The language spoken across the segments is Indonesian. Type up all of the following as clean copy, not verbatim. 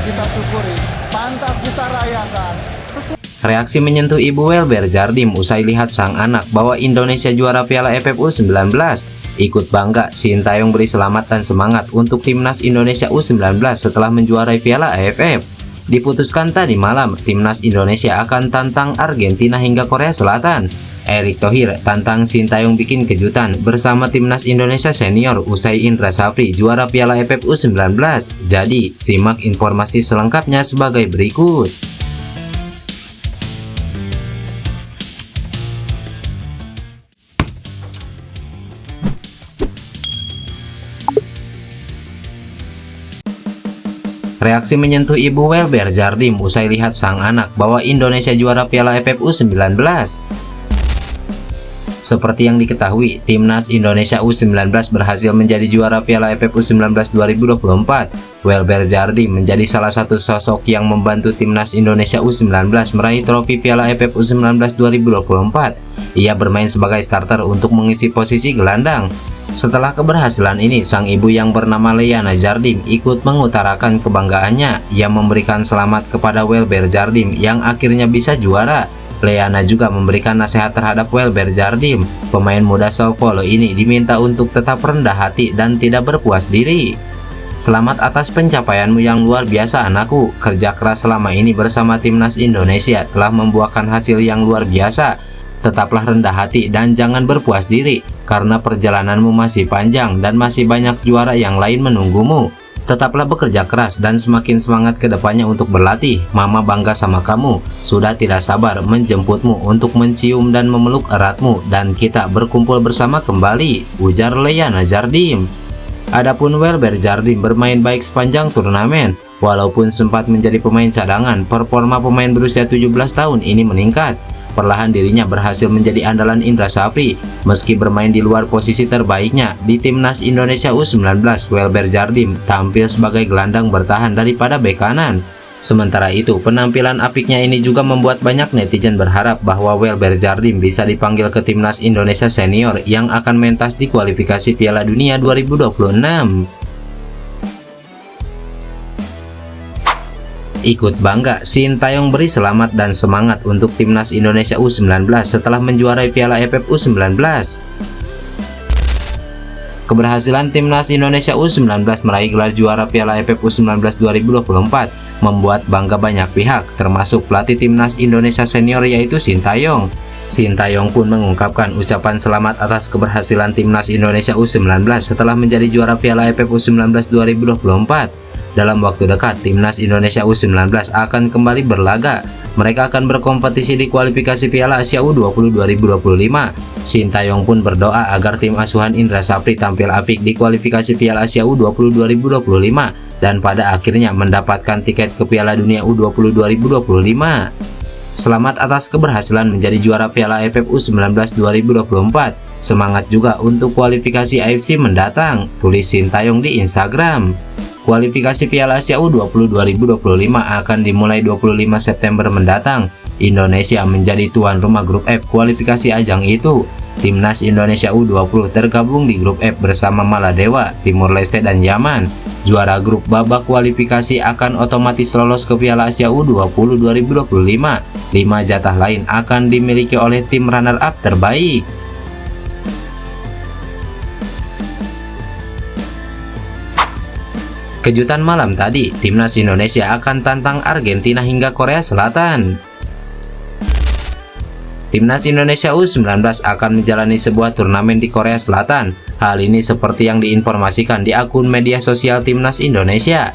kita syukuri, pantas kita rayakan. Reaksi menyentuh Ibu Welber Jardim usai lihat sang anak bawa Indonesia juara Piala AFF U19. Ikut bangga, Sintayong beri selamat dan semangat untuk timnas Indonesia U19 setelah menjuarai Piala AFF. Diputuskan tadi malam, timnas Indonesia akan tantang Argentina hingga Korea Selatan. Erick Thohir tantang Sintayong bikin kejutan bersama timnas Indonesia senior usai Indra Safri juara Piala AFF U19. Jadi, simak informasi selengkapnya sebagai berikut. Reaksi menyentuh Ibu Welber Jardim usai lihat sang anak bawa Indonesia juara Piala AFF U19. Seperti yang diketahui, timnas Indonesia U19 berhasil menjadi juara Piala AFF U19 2024. Welber Jardim menjadi salah satu sosok yang membantu timnas Indonesia U19 meraih trofi Piala AFF U19 2024. Ia bermain sebagai starter untuk mengisi posisi gelandang. Setelah keberhasilan ini, sang ibu yang bernama Leana Jardim ikut mengutarakan kebanggaannya. Ia memberikan selamat kepada Welber Jardim yang akhirnya bisa juara. Leana juga memberikan nasihat terhadap Welber Jardim. Pemain muda Sao Paulo ini diminta untuk tetap rendah hati dan tidak berpuas diri. Selamat atas pencapaianmu yang luar biasa anakku. Kerja keras selama ini bersama timnas Indonesia telah membuahkan hasil yang luar biasa. Tetaplah rendah hati dan jangan berpuas diri, karena perjalananmu masih panjang dan masih banyak juara yang lain menunggumu. Tetaplah bekerja keras dan semakin semangat ke depannya untuk berlatih. Mama bangga sama kamu, sudah tidak sabar menjemputmu untuk mencium dan memeluk eratmu dan kita berkumpul bersama kembali, ujar Leana Jardim. Adapun Welber Jardim bermain baik sepanjang turnamen. Walaupun sempat menjadi pemain cadangan, performa pemain berusia 17 tahun ini meningkat. Perlahan dirinya berhasil menjadi andalan Indra Safri. Meski bermain di luar posisi terbaiknya di timnas Indonesia U19, Welber Jardim tampil sebagai gelandang bertahan daripada bek kanan. Sementara itu, penampilan apiknya ini juga membuat banyak netizen berharap bahwa Welber Jardim bisa dipanggil ke timnas Indonesia senior yang akan mentas di kualifikasi Piala Dunia 2026. Ikut bangga, Sintayong beri selamat dan semangat untuk timnas Indonesia U19 setelah menjuarai Piala AFF U19. Keberhasilan timnas Indonesia U19 meraih gelar juara Piala AFF U19 2024 membuat bangga banyak pihak, termasuk pelatih timnas Indonesia senior yaitu Sintayong. Sintayong pun mengungkapkan ucapan selamat atas keberhasilan timnas Indonesia U19 setelah menjadi juara Piala AFF U19 2024. Dalam waktu dekat, timnas Indonesia U19 akan kembali berlaga. Mereka akan berkompetisi di kualifikasi Piala Asia U20 2025. Sintayong pun berdoa agar tim asuhan Indra Safri tampil apik di kualifikasi Piala Asia U20 2025 dan pada akhirnya mendapatkan tiket ke Piala Dunia U20 2025. Selamat atas keberhasilan menjadi juara Piala AFF U19 2024. Semangat juga untuk kualifikasi AFC mendatang, tulis Sintayong di Instagram. Kualifikasi Piala Asia U20 2025 akan dimulai 25 September mendatang. Indonesia menjadi tuan rumah grup F kualifikasi ajang itu. Timnas Indonesia U20 tergabung di grup F bersama Maladewa, Timur Leste dan Yaman. Juara grup babak kualifikasi akan otomatis lolos ke Piala Asia U20 2025. 5 jatah lain akan dimiliki oleh tim runner-up terbaik. Kejutan malam tadi, timnas Indonesia akan tantang Argentina hingga Korea Selatan. Timnas Indonesia U19 akan menjalani sebuah turnamen di Korea Selatan. Hal ini seperti yang diinformasikan di akun media sosial timnas Indonesia.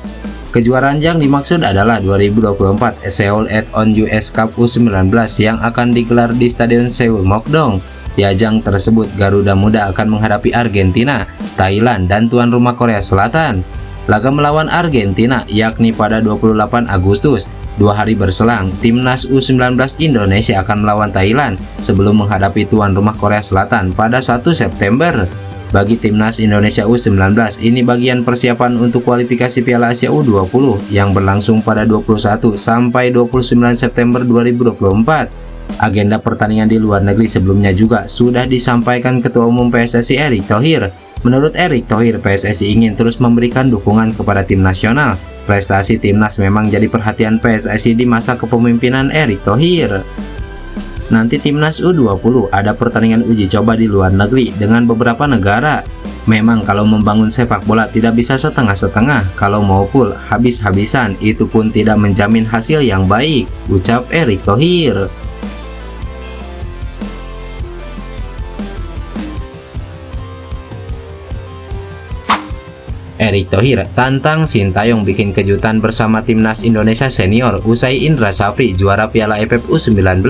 Kejuaraan yang dimaksud adalah 2024 Seoul At-On US Cup U19 yang akan digelar di Stadion Seoul Mokdong. Di ajang tersebut, Garuda Muda akan menghadapi Argentina, Thailand, dan tuan rumah Korea Selatan. Laga melawan Argentina yakni pada 28 Agustus, 2 hari berselang, timnas U19 Indonesia akan melawan Thailand sebelum menghadapi tuan rumah Korea Selatan pada 1 September. Bagi timnas Indonesia U19, ini bagian persiapan untuk kualifikasi Piala Asia U20 yang berlangsung pada 21 sampai 29 September 2024. Agenda pertandingan di luar negeri sebelumnya juga sudah disampaikan Ketua Umum PSSI Erick Thohir. Menurut Erick Thohir, PSSI ingin terus memberikan dukungan kepada tim nasional. Prestasi timnas memang jadi perhatian PSSI di masa kepemimpinan Erick Thohir. Nanti timnas U20 ada pertandingan uji coba di luar negeri dengan beberapa negara. Memang kalau membangun sepak bola tidak bisa setengah-setengah, kalau mau full habis-habisan itu pun tidak menjamin hasil yang baik, ucap Erick Thohir. Erick Thohir tantang Sintayong bikin kejutan bersama timnas Indonesia senior usai Indra Safri juara Piala AFF U19.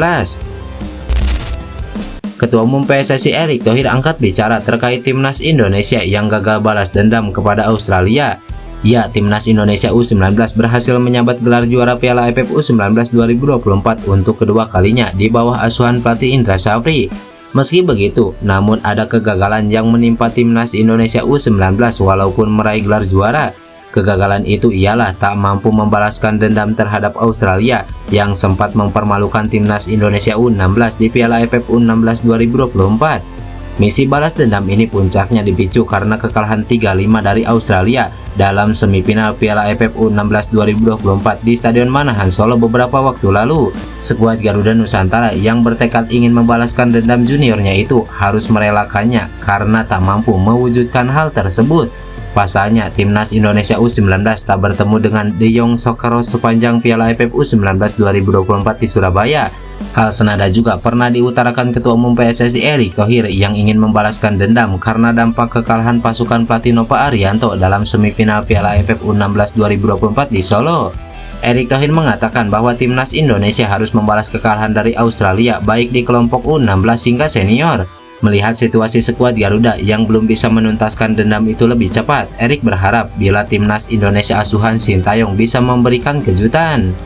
Ketua Umum PSSI Erick Thohir angkat bicara terkait timnas Indonesia yang gagal balas dendam kepada Australia. Ya, timnas Indonesia U19 berhasil menyabet gelar juara Piala AFF U19 2024 untuk kedua kalinya di bawah asuhan pelatih Indra Safri. Meski begitu, namun ada kegagalan yang menimpa timnas Indonesia U19 walaupun meraih gelar juara. Kegagalan itu ialah tak mampu membalaskan dendam terhadap Australia yang sempat mempermalukan timnas Indonesia U16 di Piala AFF U16 2024. Misi balas dendam ini puncaknya dipicu karena kekalahan 3-5 dari Australia dalam semifinal Piala AFF U16 2024 di Stadion Manahan Solo beberapa waktu lalu. Skuad Garuda Nusantara yang bertekad ingin membalaskan dendam juniornya itu harus merelakannya karena tak mampu mewujudkan hal tersebut. Pasalnya, timnas Indonesia U19 tak bertemu dengan De Jong Soekaros sepanjang Piala AFF U19 2024 di Surabaya. Hal senada juga pernah diutarakan Ketua Umum PSSI Erick Thohir yang ingin membalaskan dendam karena dampak kekalahan pasukan pelatih Nova Arianto dalam semifinal Piala AFF U16 2024 di Solo. Erick Thohir mengatakan bahwa timnas Indonesia harus membalas kekalahan dari Australia baik di kelompok U16 hingga senior. Melihat situasi skuad Garuda yang belum bisa menuntaskan dendam itu lebih cepat, Erick berharap bila timnas Indonesia asuhan Sintayong bisa memberikan kejutan.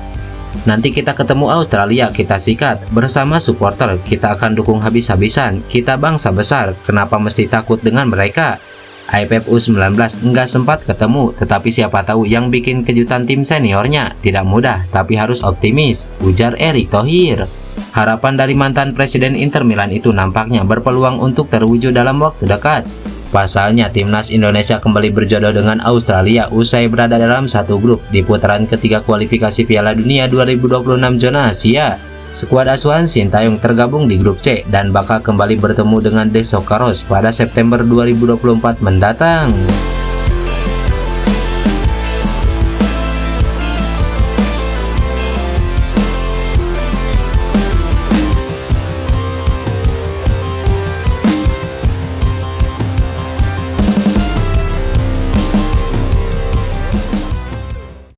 Nanti kita ketemu Australia, kita sikat. Bersama supporter, kita akan dukung habis-habisan. Kita bangsa besar, kenapa mesti takut dengan mereka? AFF U19 nggak sempat ketemu, tetapi siapa tahu yang bikin kejutan tim seniornya. Tidak mudah, tapi harus optimis, ujar Erick Thohir. Harapan dari mantan Presiden Inter Milan itu nampaknya berpeluang untuk terwujud dalam waktu dekat. Pasalnya, timnas Indonesia kembali berjodoh dengan Australia usai berada dalam satu grup di putaran ketiga kualifikasi Piala Dunia 2026 zona Asia. Skuad asuhan Sintayong tergabung di grup C dan bakal kembali bertemu dengan De Soekaros pada September 2024 mendatang.